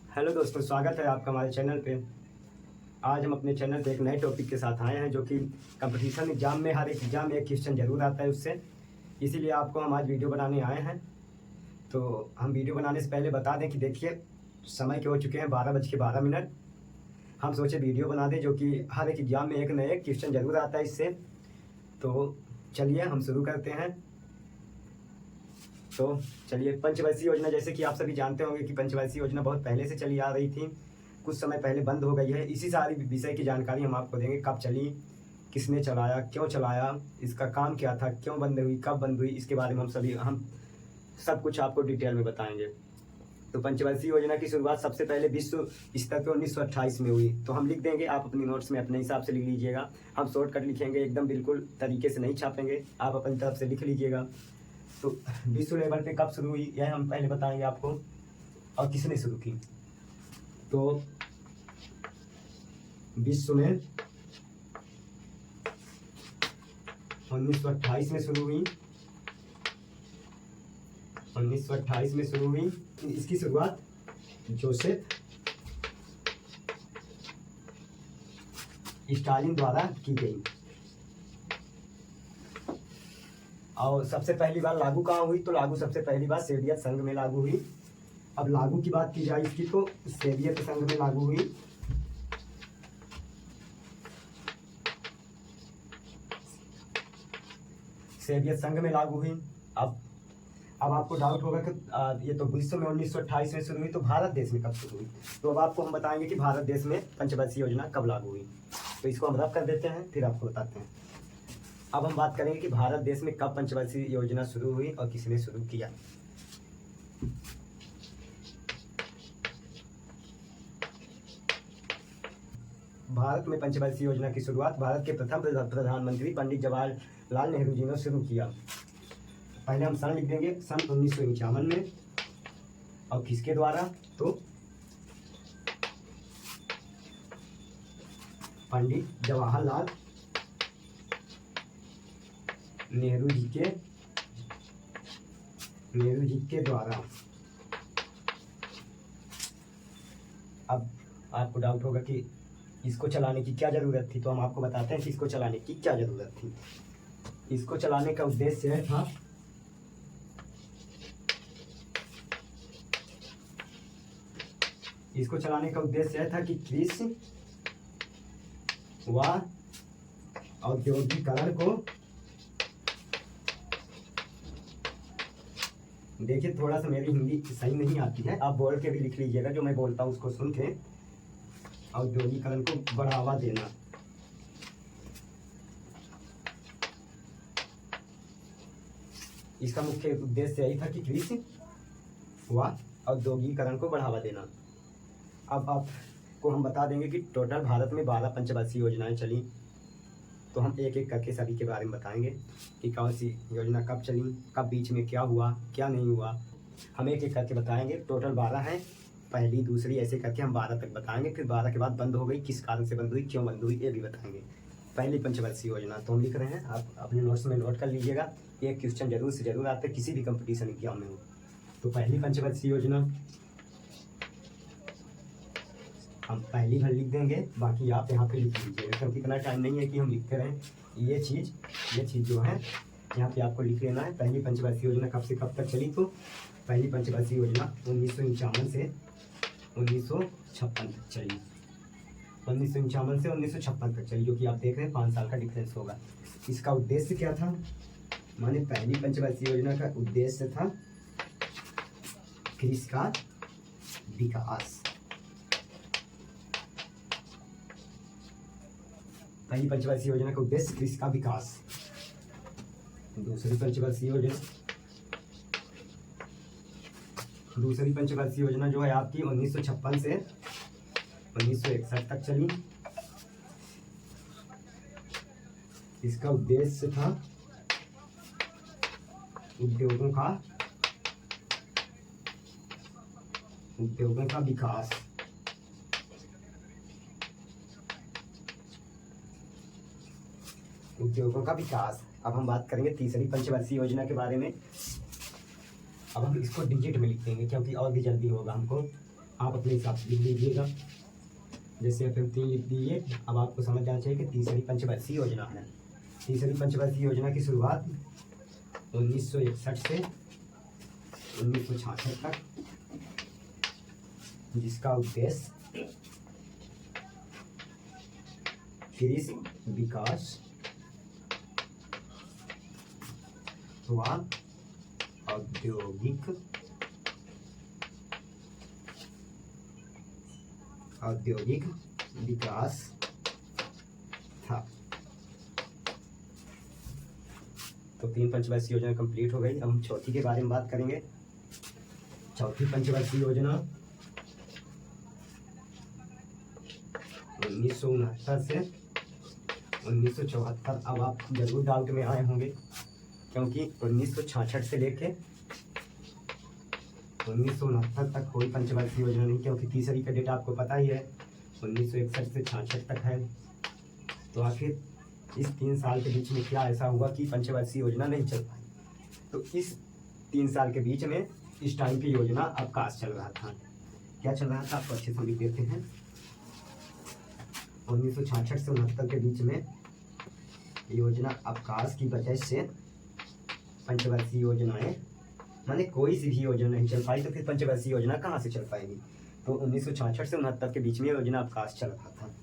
Hello दोस्तों, स्वागत है आपका हमारे चैनल पे। आज हम अपने चैनल पे एक नए टॉपिक के साथ आए हैं, जो कि कंपटीशन एग्जाम में हर एक एग्जाम में एक क्वेश्चन जरूर आता है उससे। इसीलिए आपको हम आज वीडियो बनाने आए हैं। तो हम वीडियो बनाने से पहले बता दें कि देखिए, समय के हो चुके हैं 12:12। हम सोचे वीडियो बना दें, जो कि हर एक एग्जाम में एक न एक क्वेश्चन जरूर आता है इससे। तो चलिए हम शुरू करते हैं। तो चलिए, पंचवर्षीय योजना, जैसे कि आप सभी जानते होंगे कि पंचवर्षीय योजना बहुत पहले से चली आ रही थी, कुछ समय पहले बंद हो गई है। इसी सारी विषय की जानकारी हम आपको देंगे, कब चली, किसने चलाया, क्यों चलाया, इसका काम क्या था, क्यों बंद हुई, कब बंद हुई, इसके बारे में हम सब कुछ आपको डिटेल में बताएंगे। तो पंचवर्षीय योजना की शुरुआत सबसे पहले विश्व स्तर पर 1928 में हुई। तो हम लिख देंगे, आप अपनी नोट्स में अपने हिसाब से लिख लीजिएगा। हम शॉर्टकट लिखेंगे, एकदम बिल्कुल तरीके से नहीं छापेंगे, आप अपनी तरफ से लिख लीजिएगा। तो विश्व लेवल पे कब शुरू हुई यह हम पहले बताएंगे आपको, और किसने शुरू की। तो विश्व में 1928 में शुरू हुई। 1928 में शुरू हुई। इसकी शुरुआत जोसेफ स्टालिन द्वारा की गई। और सबसे पहली बार लागू कहाँ हुई, तो लागू सबसे पहली बार सोवियत संघ में लागू हुई। अब लागू की बात की जाए इसकी, तो सोवियत संघ में लागू हुई। सोवियत संघ में लागू हुई। अब आपको डाउट होगा कि ये तो विश्व में 1928 में शुरू हुई, तो भारत देश में कब शुरू हुई। तो अब आपको हम बताएंगे कि भारत देश में पंचवर्षीय योजना कब लागू हुई। तो इसको हम रब कर देते हैं, फिर आपको बताते हैं। अब हम बात करेंगे कि भारत देश में कब पंचवर्षीय योजना शुरू हुई और किसने शुरू किया। भारत में पंचवर्षीय योजना की शुरुआत भारत के प्रथम प्रधानमंत्री पंडित जवाहरलाल नेहरू जी ने शुरू किया। पहले हम सन लिख देंगे, सन 1951 में। और किसके द्वारा, तो पंडित जवाहरलाल नेहरू जी के द्वारा। अब आपको डाउट होगा कि इसको चलाने की क्या जरूरत थी, तो हम आपको बताते हैं कि इसको चलाने की क्या जरूरत थी। इसको चलाने का उद्देश्य था कि कृषि व औद्योगिकरण को, देखिए थोड़ा सा मेरी हिंदी सही नहीं आती है, आप बोल के भी लिख लीजिएगा, जो मैं बोलता हूँ उसको सुन के। औद्योगिकरण को बढ़ावा देना। इसका मुख्य उद्देश्य यही था कि कृषि व औद्योगिकरण को बढ़ावा देना। अब आपको हम बता देंगे कि टोटल भारत में 12 पंचवर्षीय योजनाएं चली। तो हम एक एक करके सभी के बारे में बताएंगे कि कौन सी योजना कब चली, कब बीच में क्या हुआ, क्या नहीं हुआ, हम एक एक करके बताएंगे। टोटल 12 हैं, पहली दूसरी ऐसे करके हम 12 तक बताएंगे। फिर 12 के बाद बंद हो गई, किस कारण से बंद हुई, क्यों बंद हुई, ये भी बताएंगे। पहली पंचवर्षीय योजना तो हम लिख रहे हैं, आप अपने नोट्स में नोट कर लीजिएगा। एक क्वेश्चन जरूर से जरूर आते किसी भी कंपटीशन एग्जाम में हो। तो पहली पंचवर्षीय योजना हम पहली भर लिख देंगे, बाकी आप यहाँ पे लिख लीजिएगा, क्योंकि इतना टाइम नहीं है कि हम लिखते रहें। ये चीज़ जो है यहाँ पे आपको लिख लेना है। पहली पंचवर्षीय योजना कब से कब तक चली, तो पहली पंचवर्षीय योजना 1951 से 1956 तक चली। 1951 से 1956 तक चली, जो कि आप देख रहे हैं 5 साल का डिफरेंस होगा। इसका उद्देश्य क्या था, माने पहली पंचवर्षीय योजना का उद्देश्य था कृषि का विकास। पहली पंचवर्षीय योजना का उद्देश्य कृषि का विकास। दूसरी पंचवर्षीय योजना जो है आपकी 1956 से 1961 तक चली। इसका उद्देश्य था उद्योगों का विकास। उद्योगों का विकास। अब हम बात करेंगे तीसरी पंचवर्षीय योजना के बारे में। अब हम इसको डिजिट में लिख देंगे, क्योंकि और भी जल्दी होगा हमको। आप अपने हिसाब से लिख लीजिएगा। जैसे अपन 3 लिख दिए। अब आपको समझ जाना चाहिए कि तीसरी पंचवर्षीय योजना है। तीसरी पंचवर्षीय योजना की शुरुआत 1961 से 1966 तक, जिसका उद्देश्य कृषि विकास व औद्योगिक विकास था। तो 3 पंचवर्षीय योजना कंप्लीट हो गई। अब हम चौथी के बारे में बात करेंगे। चौथी पंचवर्षीय योजना 1969 से 1974। अब आप जरूर डाउट में आए होंगे, क्योंकि 1966 से लेके 1969 तक कोई पंचवर्षीय योजना नहीं, क्योंकि तीसरी का डेट आपको पता ही है 1961 से 66 तक है। तो आखिर इस 3 साल के बीच में क्या ऐसा हुआ कि पंचवर्षीय योजना नहीं चल पाई? तो इस 3 साल के बीच में इस टाइम की योजना अवकाश चल रहा था। क्या चल रहा था आपको अच्छे से लिख देते हैं। 1966 से 69 के बीच में योजना अवकाश की वजह से पंचवर्षीय योजनाएं, माने कोई सी भी योजना नहीं चल पाई, तो फिर पंचवर्षीय योजना कहाँ से चल पाएगी? तो 1966 से 69 के बीच में योजना अवकाश चल रहा था।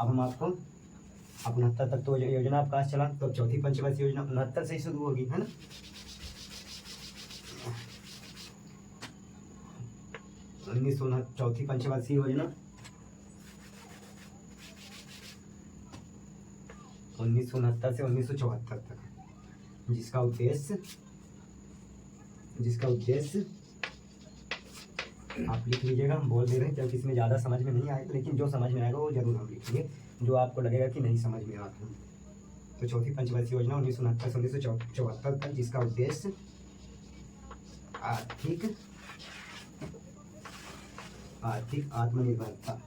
अब हम आपको 69 तक तो योजना अवकाश चला, तो अब चौथी पंचवर्षीय योजना 69 से ही शुरू होगी, है ना। चौथी पंचवर्षीय योजना 1969 से 1974 तक, जिसका उद्देश्य आप लिख लीजिएगा। हम बोल दे रहे हैं क्योंकि इसमें ज़्यादा समझ में नहीं आएगा, लेकिन जो समझ में आएगा वो जरूर हम लिखेंगे, जो आपको लगेगा कि नहीं समझ में आता। तो चौथी पंचवर्षीय योजना 1969 से 1974 तक, जिसका उद्देश्य आर्थिक आत्मनिर्भरता,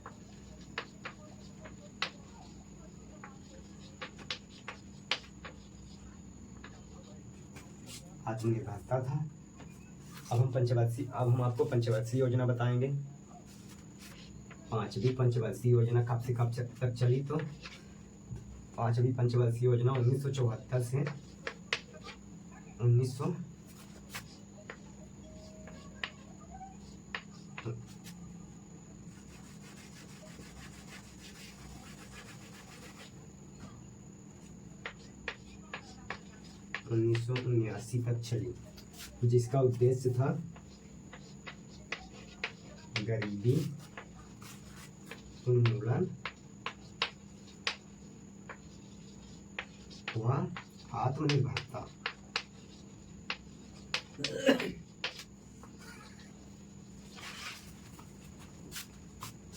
था। अब हम आपको पंचवर्षीय योजना बताएंगे। 5वीं पंचवर्षीय योजना कब से कब तक चली? तो 5वीं पंचवर्षीय योजना 1974 से 1900 1979 तक चली, जिसका उद्देश्य था गरीबी उन्मूलन व आत्मनिर्भरता।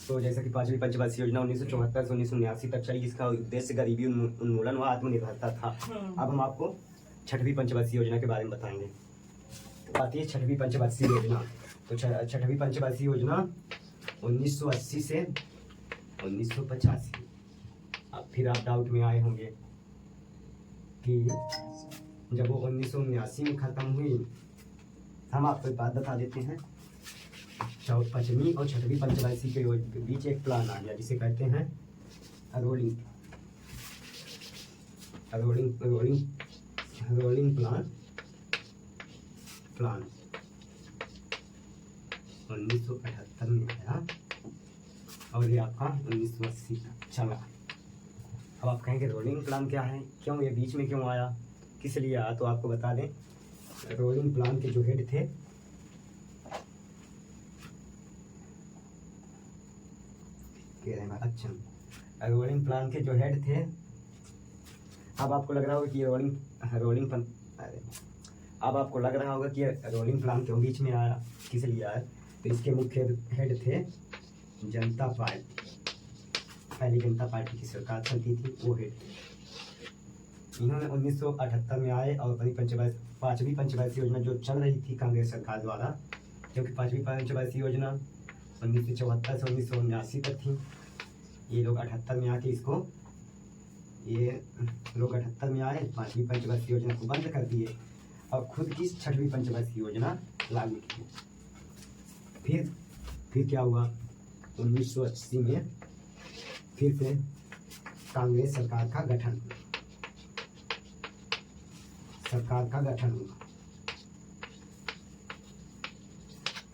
तो जैसा कि 5वीं पंचवर्षीय योजना 1974 से 1979 तक चली, जिसका उद्देश्य गरीबी उन्मूलन व आत्मनिर्भरता था। अब हम आपको 6वीं पंचवर्षीय योजना के बारे में बताएंगे। तो आती है 6वीं पंचवर्षीय योजना। तो 6वीं पंचवर्षीय योजना 1980 से 1985। अब फिर आप डाउट में आए होंगे कि जब वो 1979 में खत्म हुई, हम आपको एक बात बता देते हैं। 5वीं और 6वीं पंचवर्षीय के बीच एक प्लान आ गया, जिसे कहते हैं रोलिंग प्लान 1978 में आया और ये आपका 1980 तक चला। अब आप कहेंगे रोलिंग प्लान क्या है, क्यों ये बीच में क्यों आया, किस लिए आया? तो आपको बता दें, रोलिंग प्लान के जो हेड थे रोलिंग प्लान के जो हेड थे, अब आपको लग रहा होगा कि अब आपको लग रहा होगा कि रोलिंग प्लान क्यों बीच में आया, किस लिए आया? तो इसके मुख्य हेड थे जनता पार्टी, पहली जनता पार्टी की सरकार चलती थी, वो हेड थे। इन्होंने 1978 में आए और 5वीं पंचवर्षीय योजना जो चल रही थी कांग्रेस सरकार द्वारा, क्योंकि 5वीं पंचवर्षीय योजना 1974 से 1979 तक थी। ये लोग 78 में आके 5वीं पंचवर्षीय योजना को बंद कर दिए और खुद की 6वीं पंचवर्षीय योजना लागू की। फिर क्या हुआ? 1980 में फिर से कांग्रेस सरकार का गठन हुआ।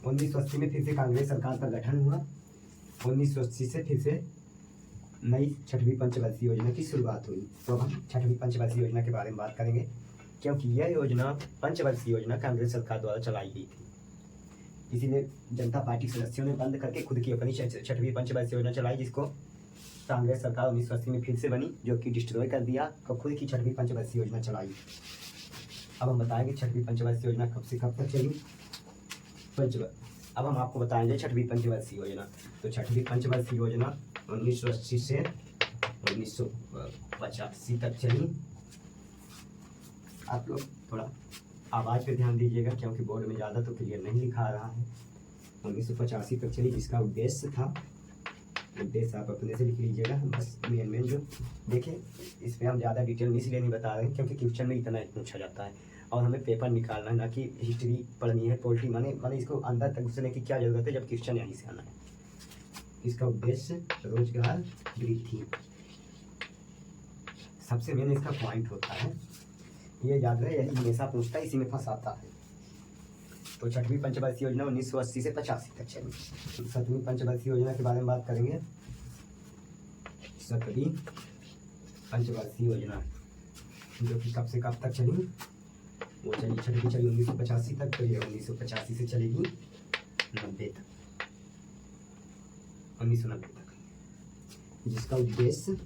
1980 में फिर से कांग्रेस सरकार का गठन हुआ। 1980 से फिर से नई छठवीं पंचवर्षीय योजना की शुरुआत हुई। तो अब हम छठवीं पंचवर्षीय योजना के बारे में बात करेंगे, क्योंकि यह योजना पंचवर्षीय योजना कांग्रेस सरकार द्वारा चलाई गई थी। इसीलिए जनता पार्टी के सदस्यों ने बंद करके खुद की अपनी छठवीं पंचवर्षीय योजना चलाई, जिसको कांग्रेस सरकार 1980 में फिर से बनी, जो कि डिस्ट्रॉय कर दिया, तो खुद की छठवीं पंचवर्षीय योजना चलाई। अब हम बताएंगे छठवीं पंचवर्षीय योजना कब से कब तक चली। अब हम आपको बताएंगे छठवीं पंचवर्षीय योजना। तो छठवीं पंचवर्षीय योजना 1980 से 1985 तक चली। आप लोग थोड़ा आवाज़ पे ध्यान दीजिएगा, क्योंकि बोर्ड में ज़्यादा तो क्लियर नहीं लिखा रहा है। 1985 तक चली, जिसका उद्देश्य था, उद्देश्य आप अपने से लिख लीजिएगा, बस मेन जो देखें। इस पर हम ज़्यादा डिटेल में इसलिए नहीं बता रहे हैं क्योंकि क्वेश्चन में इतना पूछा जाता है और हमें पेपर निकालना है, ना कि हिस्ट्री पढ़नी है, पोल्ट्री माने इसको अंदर तक घुसने की क्या ज़रूरत है जब क्वेश्चन यहीं से आना है। इसका उद्देश्य रोजगार वृद्धि सबसे मेन इसका पॉइंट होता है, ये याद रहे, यही हमेशा पूछता है, इसी में फंसाता है। तो छठवीं पंचवर्षीय योजना 1980 से 85 तक चली। सातवीं पंचवर्षीय योजना के बारे में बात करेंगे। सातवीं पंचवर्षीय योजना जो कि कब से कब तक चली, वो चली छठवीं चली 1985 तक, तो ये 1985 से चलेगी 90 तक, 1990 तक, जिसका उद्देश्य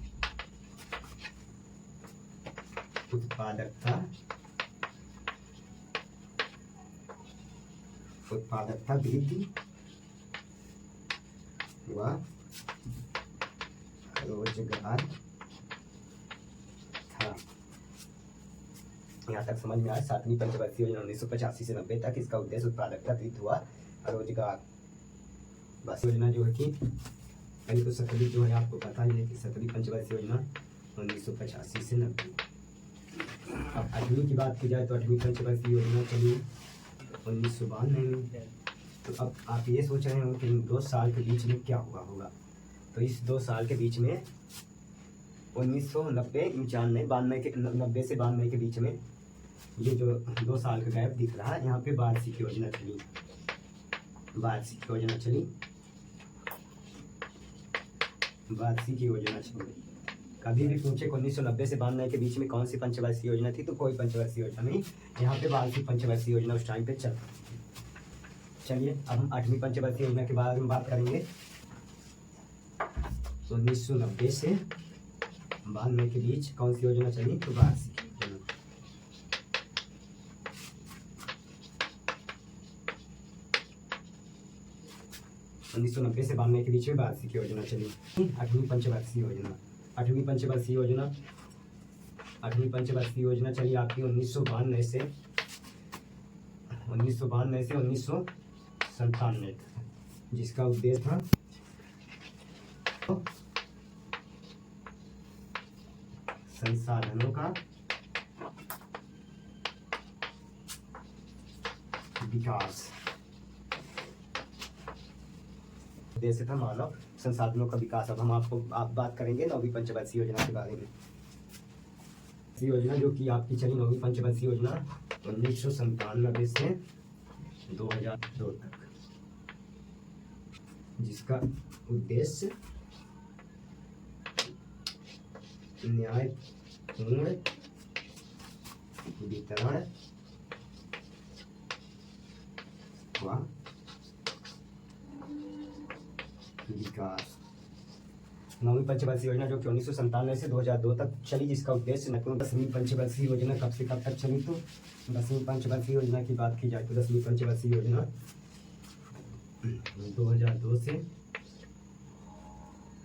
उत्पादकता वृद्धि व रोजगार था। यहाँ तक समझ में आया। सातवीं पंचवर्षीय योजना 1985 से 90 तक, इसका उद्देश्य उत्पादकता वृद्धि हुआ रोजगार। बस योजना जो है कि पहले तो सतवीं जो है आपको पता ही है कि सतवीं पंचवर्षीय योजना 1985 से 90। अब आठवीं की बात की जाए तो आठवीं पंचवर्षीय योजना चली 1992 में। तो अब आप ये सोच रहे हो कि इन 2 साल के बीच में क्या हुआ होगा। तो इस 2 साल के बीच में 1990 92 के 90 से 92 के बीच में ये जो 2 साल का गैप दिख रहा है, यहाँ पे वार्षिक योजना चली। वार्षिक योजना चली। कभी भी पूछे 1990 से 92 के बीच में कौन सी पंचवर्षीय योजना थी, तो कोई पंचवर्षीय योजना नहीं, यहाँ पे वार्षिक पंचवर्षीय योजना उस टाइम पे चल। चलिए अब हम आठवीं पंचवर्षीय योजना के बारे में बात करेंगे। 1990 से 92 के बीच कौन सी योजना चली, तो वार्षिक योजना। उन्नीस सौ 90 से 92 के बीच में वार्षिक योजना चली। आठवीं पंचवर्षीय योजना। आठवीं पंचवर्षीय योजना चली आपकी 1992 से 1997, जिसका उद्देश्य था संसाधनों का विकास। उद्देश्य था मानव संसाधनों का विकास। अब हम आप बात करेंगे नौवीं पंचवर्षीय योजना के बारे में। योजना जो कि आपकी चली नौवीं पंचवर्षीय योजना 1997 से 2002 तक, जिसका उद्देश्य न्यायपूर्ण वितरण व विकास। नौवीं पंचवर्षीय योजना जो कि 1997 से 2002 तक चली, जिसका उद्देश्य न्यायपूर्ण। 10वीं पंचवर्षीय योजना कब से कब तक चली, तो 10वीं पंचवर्षीय योजना की बात की जाए तो 10वीं पंचवर्षीय योजना 2002 से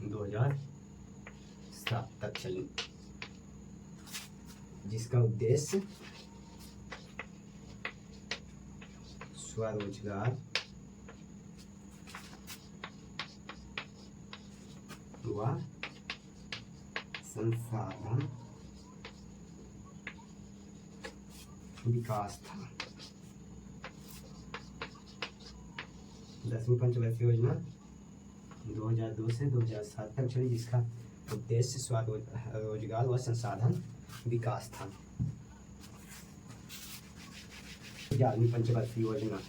2007 तक चली, जिसका उद्देश्य स्वरोजगार व संसाधन विकास था। 10वीं पंचवर्षीय योजना 2002 से 2007 तक चली, जिसका उद्देश्य रोजगार व संसाधन विकास था। 11वीं पंचवर्षीय योजना।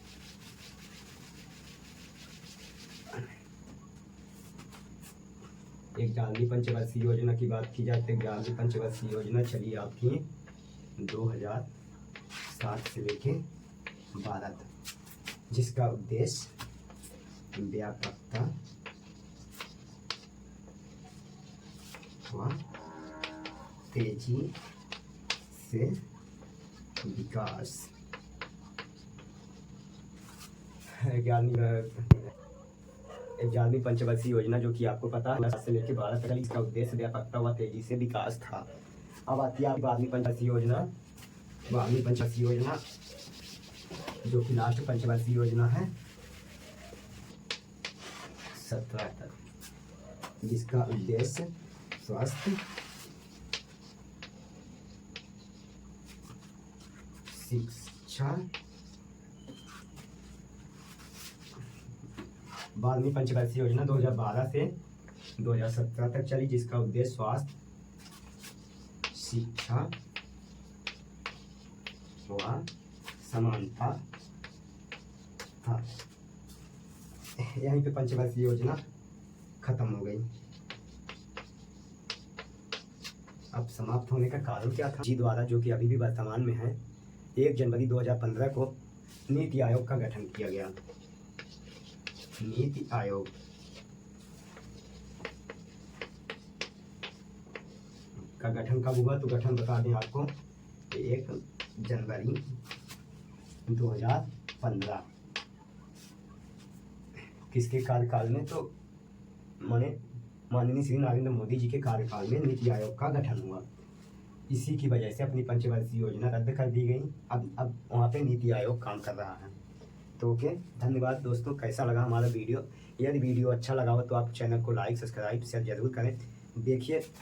एक 11वीं पंचवर्षीय योजना की बात की जाए तो 11वीं पंचवर्षीय योजना चली आपकी 2007 से लेके 12 तक, जिसका उद्देश्य व्यापकता व तेजी से विकास। 11वीं पंचवर्षीय योजना जो कि आपको पता है से लेकर 12 तक, इसका उद्देश्य व्यापकता व तेजी से विकास था। अब आती है 12वीं पंचवर्षीय योजना। 12वीं पंचवर्षीय योजना जो कि लास्ट पंचवर्षीय योजना है 17 तक, जिसका उद्देश्य स्वास्थ्य, शिक्षा। 12वीं पंचवर्षीय योजना 2012 से 2017 तक चली, जिसका उद्देश्य स्वास्थ्य, शिक्षा व समानता था। यहीं पे पंचवर्षीय योजना खत्म हो गई। अब समाप्त होने का कारण क्या था? जी द्वारा, जो कि अभी भी वर्तमान में है, 1 जनवरी 2015 को नीति आयोग का गठन किया गया। नीति आयोग का गठन कब हुआ? तो गठन बता दें आपको 1 जनवरी 2015। किसके कार्यकाल में? तो माननीय श्री नरेंद्र मोदी जी के कार्यकाल में नीति आयोग का गठन हुआ। इसी की वजह से अपनी पंचवर्षीय योजना रद्द कर दी गई। अब वहाँ पे नीति आयोग काम कर रहा है। तो ओके, धन्यवाद दोस्तों। कैसा लगा हमारा वीडियो? यदि वीडियो अच्छा लगा हो तो आप चैनल को लाइक, सब्सक्राइब, शेयर जरूर करें। देखिए